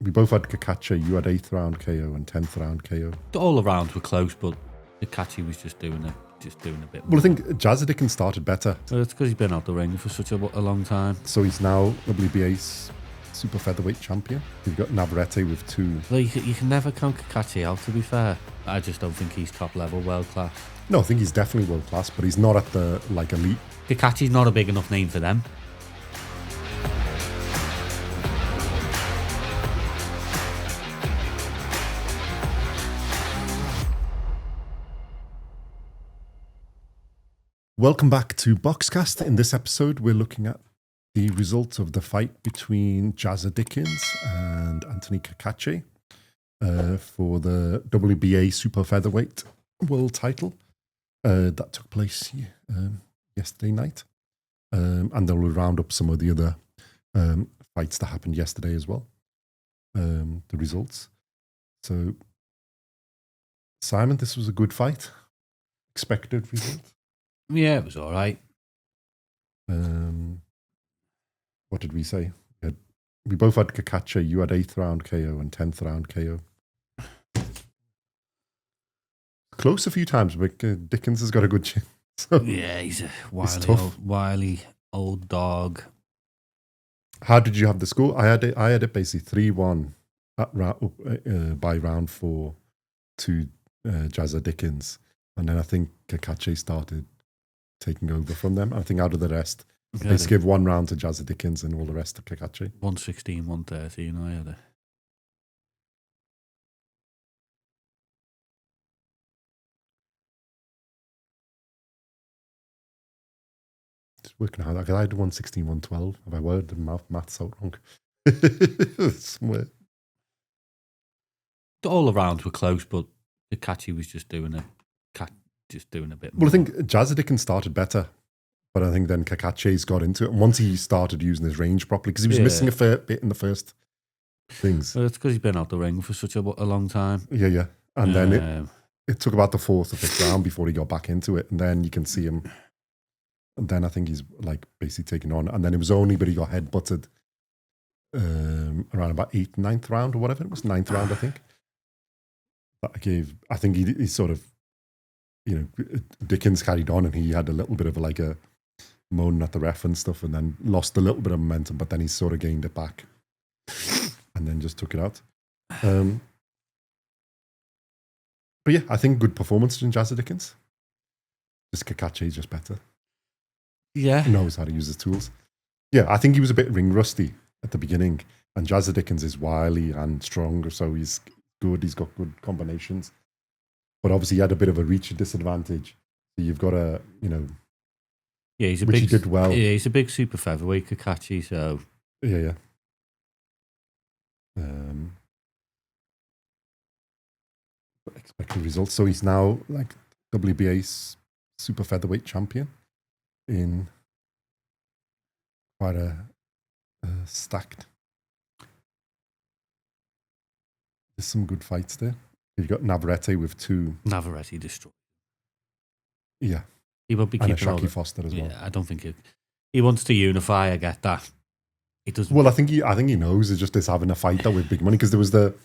We both had Cacace. You had 8th round KO and 10th round KO. All the rounds were close, but Cacace was just doing a bit more. Well, I think Jazza Dickens started better. Well, it's because he's been out the ring for such a long time. So he's now WBA's super featherweight champion. You've got Navarrete with 2. Well, you can never count Cacace out, to be fair. I just don't think he's top level, world class. No, I think he's definitely world class, but he's not at the elite. Cacace's not a big enough name for them. Welcome back to BoxCast. In this episode, we're looking at the results of the fight between Jazza Dickens and Anthony Cacace for the WBA super featherweight world title that took place yesterday night. And then we'll round up some of the other fights that happened yesterday as well, the results. So, Simon, this was a good fight. Expected result? Yeah, it was all right. What did we say? We both had Cacace. You had 8th round KO and 10th round KO. Close a few times, but Dickens has got a good chin. So Yeah, he's a tough. wily old dog. How did you have the score? I had it basically 3-1 by round 4 to Jazza Dickens, and then I think Cacace started taking over from them. I think out of the rest, they just give 1 round to Jazza Dickens and all the rest to Cacace. 116, 113, I had it. Just working out. I had 116, 112. Have I worded the maths out wrong? Somewhere. All the rounds were close, but Cacace was just doing a bit more. Well, I think Jazza Dickens started better, but I think then Cacace's got into it. And once he started using his range properly, because he was missing a fair bit in the first things. Well, it's because he's been out the ring for such a long time. Yeah. And then it took about the 4th or 5th round before he got back into it. And then you can see him. And then I think he's like basically taking on. And then it was only, but he got head-butted around about 8th, 9th round or whatever. It was 9th round, I think. I think he sort of, Dickens carried on and he had a little bit of a moaning at the ref and stuff, and then lost a little bit of momentum, but then he sort of gained it back and then just took it out. But yeah, I think good performance from Jazza Dickens. Just Cacace is just better. Yeah. He knows how to use his tools. Yeah, I think he was a bit ring rusty at the beginning, and Jazza Dickens is wily and strong, so he's good. He's got good combinations. But obviously he had a bit of a reach disadvantage. So you've got to, Yeah, he's a which big. he did well. Yeah, he's a big super featherweight, Cacace. So Yeah. Expected results. So he's now like WBA's super featherweight champion in quite a stacked. There's some good fights there. You've got Navarrete with 2. Navarrete destroyed. Yeah. He will be And a keeping all Shaki Foster as well. Yeah, I don't think he wants to unify. I get that. He doesn't. Well, I think he knows it's just this having a fight that with big money, because there was the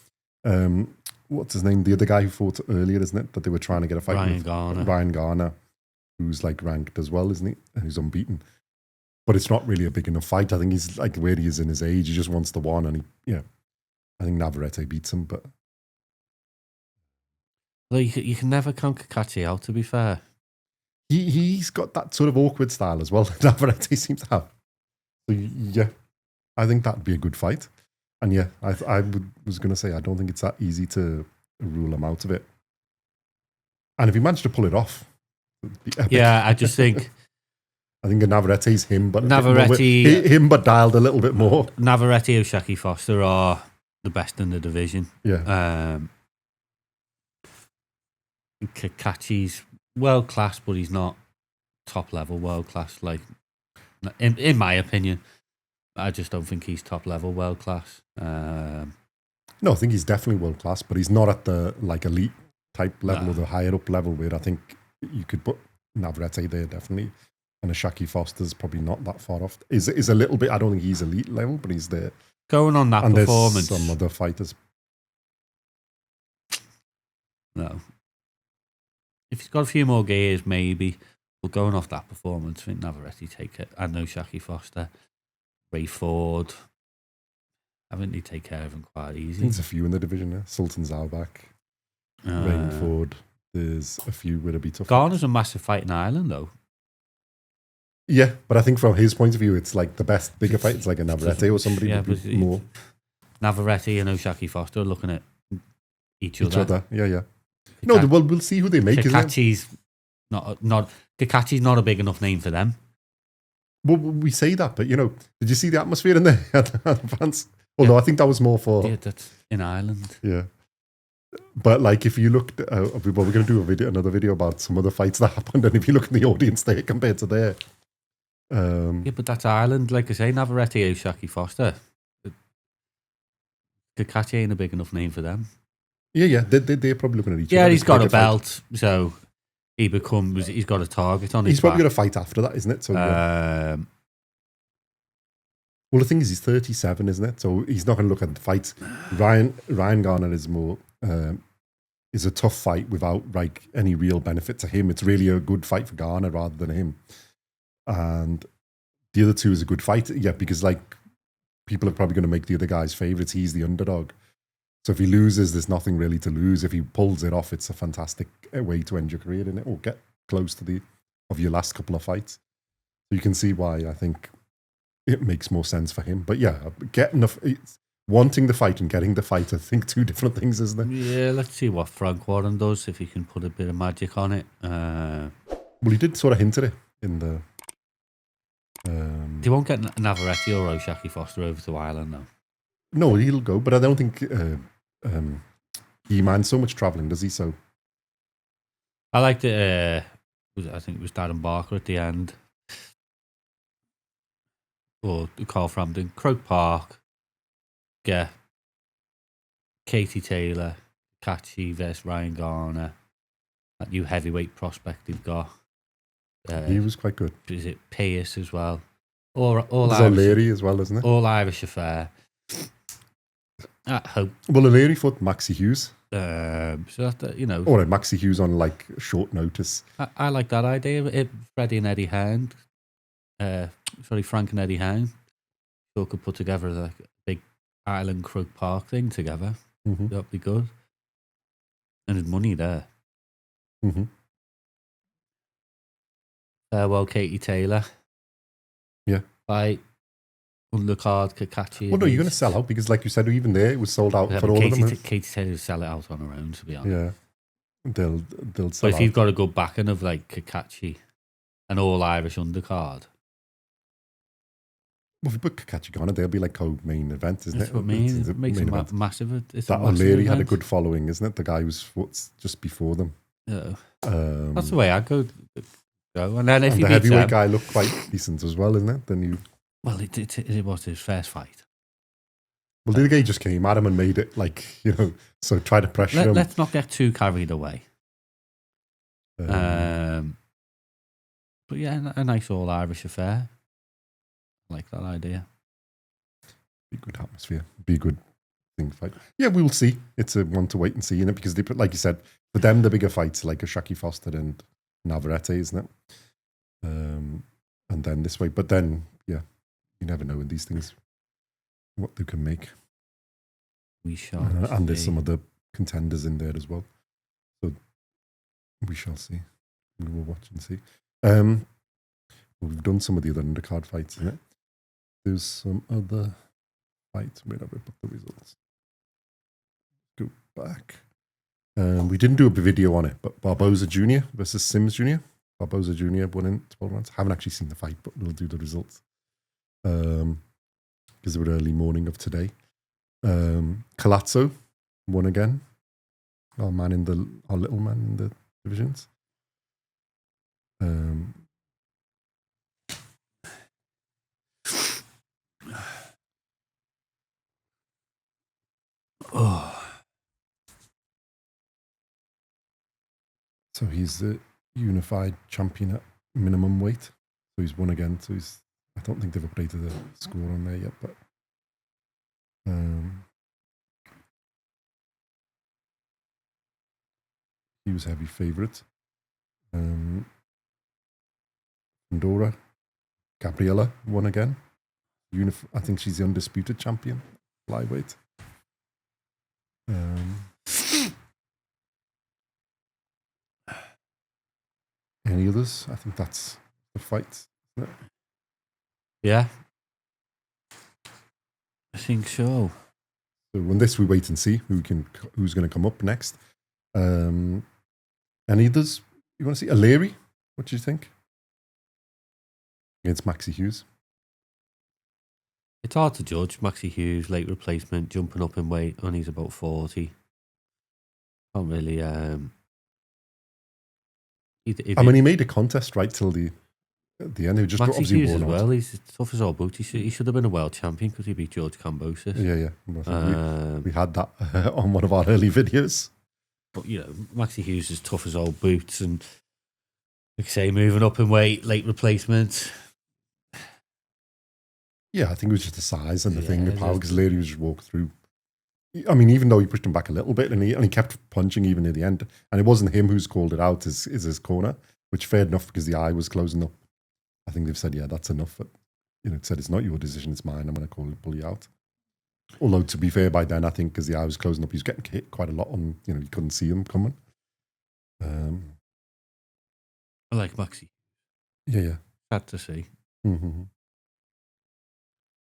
what's his name, the other guy who fought earlier, isn't it? That they were trying to get a fight with Ryan Garner, who's like ranked as well, isn't he? And who's unbeaten. But it's not really a big enough fight. I think he's like where he is in his age. He just wants the one, and I think Navarrete beats him. But Well, you can never count Cacace out, to be fair. he's got that sort of awkward style as well. Navarrete seems to have. So yeah, I think that'd be a good fight. And yeah, I was going to say, I don't think it's that easy to rule him out of it. And if he managed to pull it off, it'd be epic. Yeah, I just think I think Navarrete's him, but Navarrete, but dialed a little bit more. Navarrete and Shaki Foster are the best in the division. Yeah. Cacace's world class, but he's not top level world class. Like, in my opinion, I just don't think he's top level world class. No, I think he's definitely world class, but he's not at the elite type level or the higher up level where I think you could put Navarrete there definitely. And a Shaki Foster's probably not that far off. Is a little bit. I don't think he's elite level, but he's there. Going on that and performance. There's some other fighters. No. If he's got a few more gears, maybe. But going off that performance, I think Navarrete take it. I know Shaki Foster, Ray Ford. I think they take care of him quite I easy. think there's a few in the division there. Sultan Zalbak, Rain Ford. There's a few where it'll be tough. Garner's a massive fight in Ireland, though. Yeah, but I think from his point of view, it's like the best bigger fight. It's like a Navarrete or somebody. Yeah, but more. Navarrete and Shaki Foster are looking at each Yeah. No, well, we'll see who they make. Cacace's Cacace's not a big enough name for them. Well, we say that, but did you see the atmosphere in there at the fans? Although I think that was more for that's in Ireland. Yeah, but like if you looked, we're going to do another video about some of the fights that happened, and if you look at the audience there compared to there, but that's Ireland. Like I say, Navarrete or Shaki Foster. Cacace ain't a big enough name for them. Yeah, they're probably looking at each other. Yeah, he's got a belt, so he's got a target on his back. He's probably got a fight after that, isn't it? So, well, the thing is, he's 37, isn't it? So he's not going to look at the fights. Ryan Garner is more is a tough fight without like any real benefit to him. It's really a good fight for Garner rather than him. And the other two is a good fight, yeah, because like people are probably going to make the other guy's favourites. He's the underdog. So if he loses, there's nothing really to lose. If he pulls it off, it's a fantastic way to end your career, isn't it? Or get close to your last couple of fights. So you can see why I think it makes more sense for him. But yeah, wanting the fight and getting the fight, I think two different things, isn't it? Yeah, let's see what Frank Warren does, if he can put a bit of magic on it. Well, he did sort of hint at it in the... They won't get Navarrete or Shaki Foster over to Ireland, though. No, he'll go, but I don't think he minds so much travelling, does he? So I liked it. I think it was Darren Barker at the end, or Carl Frampton, Croke Park. Yeah, Katie Taylor, Cacace versus Ryan Garner. That new heavyweight prospect they've got. He was quite good. Is it Pierce as well? All There's Irish O'Leary as well, isn't it? All Irish affair. At hope. Well, O'Leary fought Maxi Hughes. So that, Or Maxi Hughes on like short notice. I like that idea. Freddie and Eddie Hearn. Frank and Eddie Hearn. So could put together like a big Ireland Croke Park thing together. Mm-hmm. That'd be good. And there's money there. Mm-hmm. Farewell, Katie Taylor. Yeah. Fight. Undercard, Cacace. Well, no, you're going to sell out because, like you said, even there it was sold out for all of them. Katie Taylor will sell it out on her own, to be honest. Yeah, they'll sell. But if you've got a good backing of like Cacace, an all Irish undercard. Well, if you put Cacace on it, they'll be like co-main event, isn't That's it? what I mean. It makes a massive. That O'Leary had a good following, isn't it? The guy who was just before them. Yeah, that's the way I go. And then if the heavyweight guy looked quite decent as well, isn't it? Then you. Well, it was his first fight. Well, the guy just came at him and made it like, so try to pressure him. Let's not get too carried away. But yeah, a nice all Irish affair. I like that idea. Be a good atmosphere. Be a good thing to fight. Yeah, we'll see. It's a one to wait and see, in it, because they put, like you said, for them the bigger fights like a Shaki Foster and Navarrete, isn't it? And then this way, but then yeah. You never know in these things what they can make. We shall and there's some other contenders in there as well. So we shall see. We will watch and see. We've done some of the other undercard fights, isn't it? There's some other fights. Where have I put the results? Go back. We didn't do a video on it, but Barboza Jr. versus Sims Jr. Barboza Jr. won in 12 rounds. Haven't actually seen the fight, but we'll do the results. Because they were early morning of today. Colazzo won again. Our little man in the divisions. So he's the unified champion at minimum weight. So he's won again. So I don't think they've updated the score on there yet, but he was heavy favourite. Pandora, Gabriella won again. I think she's the undisputed champion, flyweight. Any others? I think that's the fights, isn't it? Yeah. I think so. So on this, we wait and see who's going to come up next. Any others you want to see? O'Leary, what do you think? Against Maxi Hughes. It's hard to judge. Maxi Hughes, late replacement, jumping up in weight, and he's about 40. Can't really. He made a contest right till the end. He just Maxi obviously Hughes worn as out. well. He's tough as all boots. He should have been a world champion because he beat George Kambosos. Yeah. We had that on one of our early videos. But Maxi Hughes is tough as old boots, and like I say, moving up in weight, late replacement. Yeah, I think it was just the size and the thing, the power, because Leary was just walked through. I mean, even though he pushed him back a little bit and he kept punching even near the end, and it wasn't him who's called it out, is his corner, which fair enough because the eye was closing up. I think they've said, yeah, that's enough. But, it said it's not your decision, it's mine. I'm going to pull you out. Although, to be fair, by then, I think because the eye was closing up, he was getting hit quite a lot on, you couldn't see him coming. I like Maxi. Yeah. Sad to see. Mm-hmm.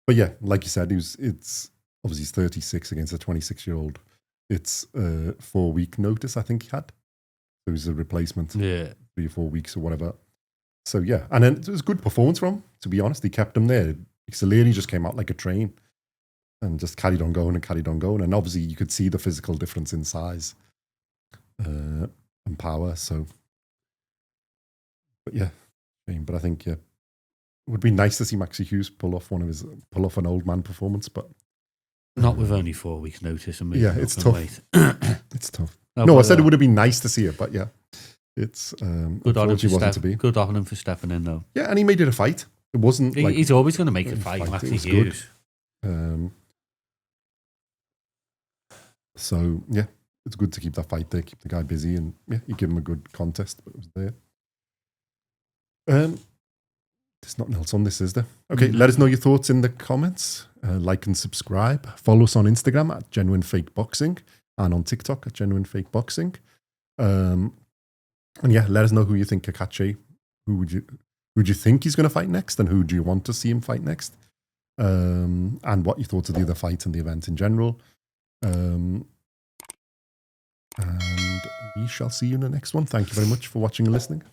But yeah, like you said, it's obviously he's 36 against a 26-year-old. It's a 4-week notice, I think he had. It was a replacement. Yeah. 3 or 4 weeks or whatever. So yeah, and then it was a good performance from him, to be honest. He kept him there. Xaleri just came out like a train and just carried on going. And obviously you could see the physical difference in size and power. So, but yeah, but I think, yeah, it would be nice to see Maxi Hughes pull off an old man performance, but not with only 4 weeks' notice. And yeah, it's tough. It's tough. I said it would have been nice to see it, but yeah, it's good on him to be. Good on him for stepping in, though. Yeah, and he made it a fight. It wasn't. He's always going to make a fight, Maxi Hughes. So yeah, it's good to keep that fight there, keep the guy busy, and yeah, you give him a good contest. But it was there. There's nothing else on this, is there? Okay, let us know your thoughts in the comments. Like and subscribe. Follow us on Instagram at GenuineFakeBoxing and on TikTok at GenuineFakeBoxing. And yeah, let us know who you think Cacace. Who would you think he's going to fight next, and who do you want to see him fight next? And what you thought of the other fight and the event in general. And we shall see you in the next one. Thank you very much for watching and listening.